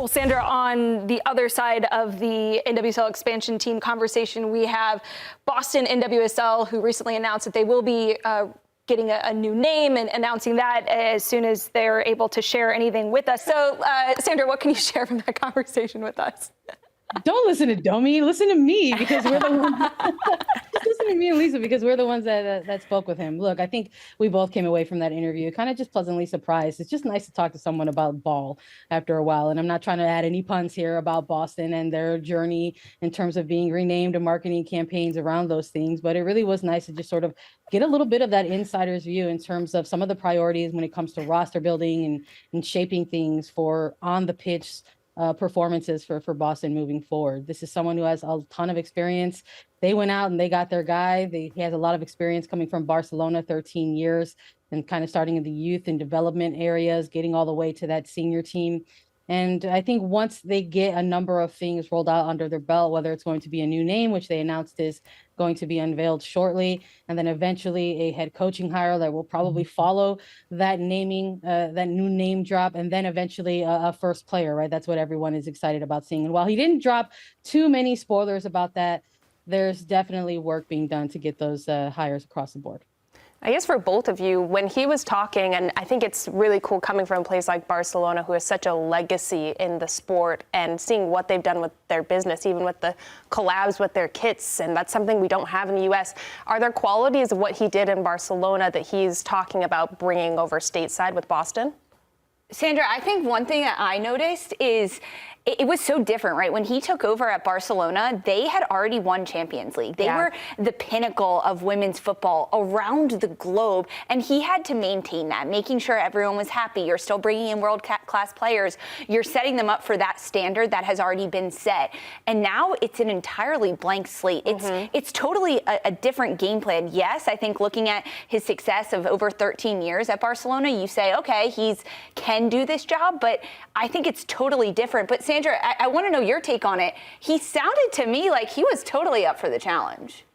Well, Sandra, on the other side of the NWSL expansion team conversation, we have Boston NWSL, who recently announced that they will be getting a new name and announcing that as soon as they're able to share anything with us. So, Sandra, what can you share from that conversation with us? Don't listen to Domi. Listen to me, because we're the ones. Just listen to me and Lisa, because we're the ones that spoke with him. Look, I think we both came away from that interview kind of just pleasantly surprised. It's just nice to talk to someone about ball after a while. And I'm not trying to add any puns here about Boston and their journey in terms of being renamed and marketing campaigns around those things. But it really was nice to just sort of get a little bit of that insider's view in terms of some of the priorities when it comes to roster building and shaping things for on the pitch performances for Boston moving forward. This is someone who has a ton of experience. They went out and they got their guy. He has a lot of experience coming from Barcelona, 13 years, and kind of starting in the youth and development areas, getting all the way to that senior team. And I think once they get a number of things rolled out under their belt, whether it's going to be a new name, which they announced is going to be unveiled shortly, and then eventually a head coaching hire that will probably follow that naming, that new name drop, and then eventually a first player, right? That's what everyone is excited about seeing. And while he didn't drop too many spoilers about that, there's definitely work being done to get those hires across the board. I guess for both of you, when he was talking, and I think it's really cool coming from a place like Barcelona, who has such a legacy in the sport, and seeing what they've done with their business, even with the collabs with their kits, and that's something we don't have in the U.S. Are there qualities of what he did in Barcelona that he's talking about bringing over stateside with Boston? Sandra, I think one thing that I noticed is it was so different, right? When he took over at Barcelona, they had already won Champions League. They were the pinnacle of women's football around the globe, and he had to maintain that, making sure everyone was happy. You're still bringing in world-class players. You're setting them up for that standard that has already been set. And now it's an entirely blank slate. It's totally a different game plan. Yes, I think looking at his success of over 13 years at Barcelona, you say, okay, he's can do this job, but I think it's totally different. But Sandra, I want to know your take on it. He sounded to me like he was totally up for the challenge.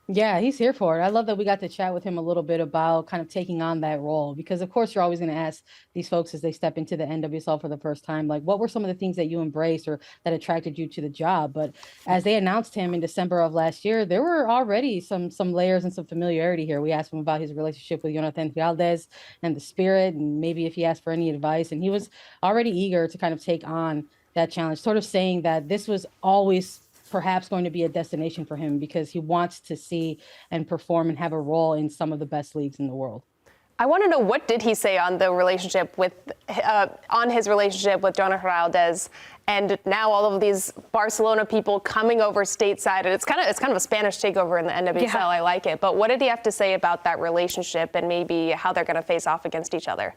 Yeah, he's here for it. I love that we got to chat with him a little bit about kind of taking on that role, because of course you're always going to ask these folks as they step into the NWSL for the first time, like, what were some of the things that you embraced or that attracted you to the job? But as they announced him in December of last year, there were already some layers and some familiarity here. We asked him about his relationship with Jonathan Valdez and the spirit, and maybe if he asked for any advice, and he was already eager to kind of take on that challenge, sort of saying that this was always perhaps going to be a destination for him because he wants to see and perform and have a role in some of the best leagues in the world. I want to know, what did he say on the relationship with, on his relationship with Jonathan Valdez, and now all of these Barcelona people coming over stateside, and it's kind of a Spanish takeover in the NWSL. Yeah. I like it, but what did he have to say about that relationship and maybe how they're going to face off against each other?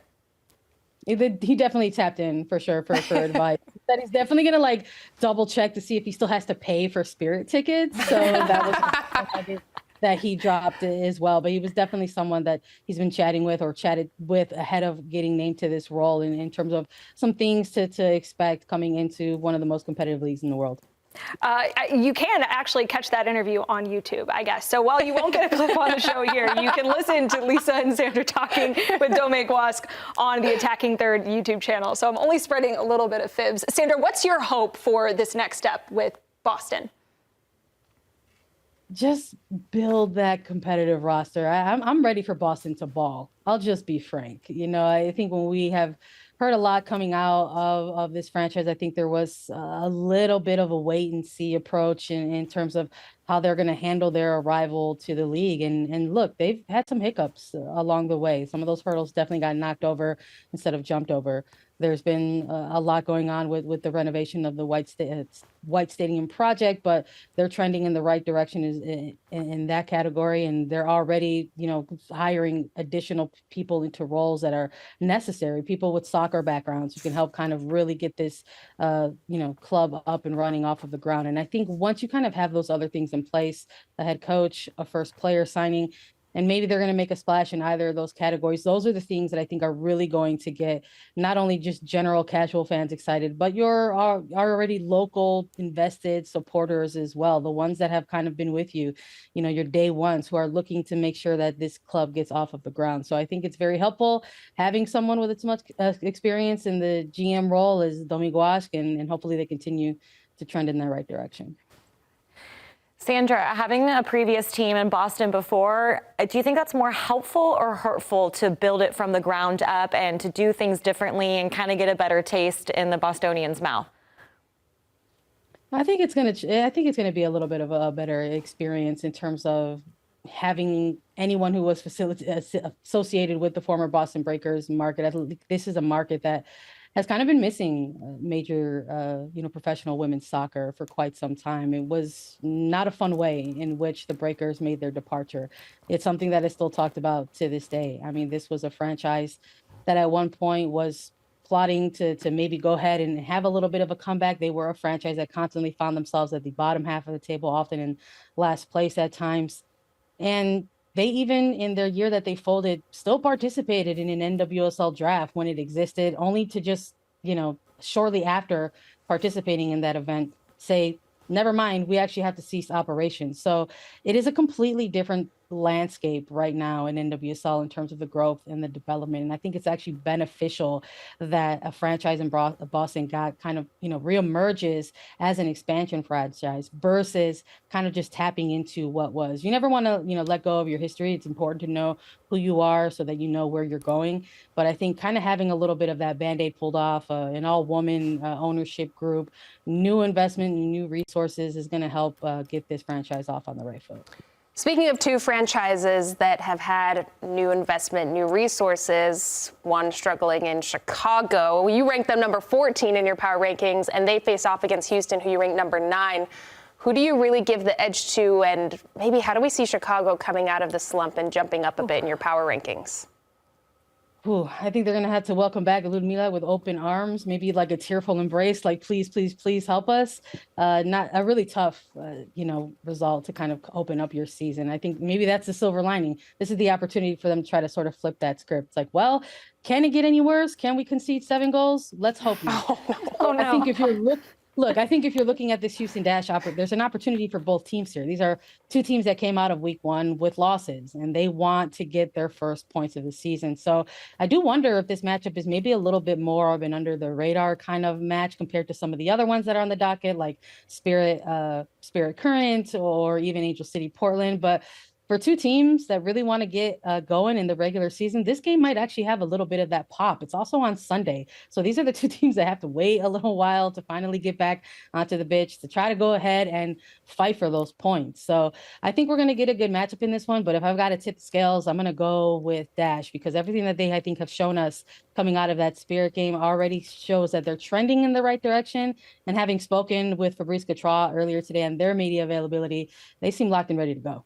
He definitely tapped in for sure for advice. That he's definitely gonna like double check to see if he still has to pay for Spirit tickets. So that was that he dropped as well. But he was definitely someone that he's been chatted with ahead of getting named to this role in terms of some things to expect coming into one of the most competitive leagues in the world. You can actually catch that interview on YouTube, I guess. So while you won't get a clip on the show here, you can listen to Lisa and Sandra talking with Domi Guasc on the Attacking Third YouTube channel. So I'm only spreading a little bit of fibs. Sandra, what's your hope for this next step with Boston? Just build that competitive roster. I'm ready for Boston to ball. I'll just be frank. You know, I think when we have heard a lot coming out of this franchise, I think there was a little bit of a wait and see approach in terms of how they're going to handle their arrival to the league. And look, they've had some hiccups along the way. Some of those hurdles definitely got knocked over instead of jumped over. There's been a lot going on with the renovation of the White Stadium project, but they're trending in the right direction in that category. And they're already, hiring additional people into roles that are necessary, people with soccer backgrounds who can help kind of really get this, club up and running off of the ground. And I think once you kind of have those other things in place, a head coach, a first player signing, and maybe they're going to make a splash in either of those categories. Those are the things that I think are really going to get not only just general casual fans excited, but your already local invested supporters as well, the ones that have kind of been with you, your day ones who are looking to make sure that this club gets off of the ground. So I think it's very helpful having someone with as much experience in the GM role as Domi Guasch, and hopefully they continue to trend in the right direction. Sandra, having a previous team in Boston before, do you think that's more helpful or hurtful to build it from the ground up and to do things differently and kind of get a better taste in the Bostonians' mouth? I think it's going to be a little bit of a better experience in terms of having anyone who was associated with the former Boston Breakers market. I think this is a market that has kind of been missing major, professional women's soccer for quite some time. It was not a fun way in which the Breakers made their departure. It's something that is still talked about to this day. I mean, this was a franchise that at one point was plotting to maybe go ahead and have a little bit of a comeback. They were a franchise that constantly found themselves at the bottom half of the table, often in last place at times. And they even, in their year that they folded, still participated in an NWSL draft when it existed, only to just, shortly after participating in that event, say, never mind, we actually have to cease operations. So it is a completely different landscape right now in NWSL in terms of the growth and the development. And I think it's actually beneficial that a franchise in Boston got kind of, reemerges as an expansion franchise versus kind of just tapping into what was. You never want to, let go of your history. It's important to know who you are so that you know where you're going. But I think kind of having a little bit of that Band-Aid pulled off, an all-woman ownership group, new investment and new resources is going to help get this franchise off on the right foot. Speaking of two franchises that have had new investment, new resources, one struggling in Chicago, you ranked them number 14 in your power rankings, and they face off against Houston, who you ranked number 9. Who do you really give the edge to, and maybe how do we see Chicago coming out of the slump and jumping up a bit in your power rankings? I think they're going to have to welcome back Ludmila with open arms, maybe like a tearful embrace, like, please, please, please help us. Not a really tough, result to kind of open up your season. I think maybe that's the silver lining. This is the opportunity for them to try to sort of flip that script. It's like, well, can it get any worse? Can we concede 7 goals? Let's hope not. Oh, no. I think if you're I think if you're looking at this Houston Dash there's an opportunity for both teams here. These are two teams that came out of week 1 with losses, and they want to get their first points of the season. So I do wonder if this matchup is maybe a little bit more of an under the radar kind of match compared to some of the other ones that are on the docket, like Spirit Current or even Angel City Portland. But for two teams that really want to get going in the regular season, this game might actually have a little bit of that pop. It's also on Sunday. So these are the two teams that have to wait a little while to finally get back onto the pitch to try to go ahead and fight for those points. So I think we're going to get a good matchup in this one. But if I've got to tip the scales, I'm going to go with Dash, because everything that they, I think, have shown us coming out of that Spirit game already shows that they're trending in the right direction. And having spoken with Fabrice Gautrat earlier today on their media availability, they seem locked and ready to go.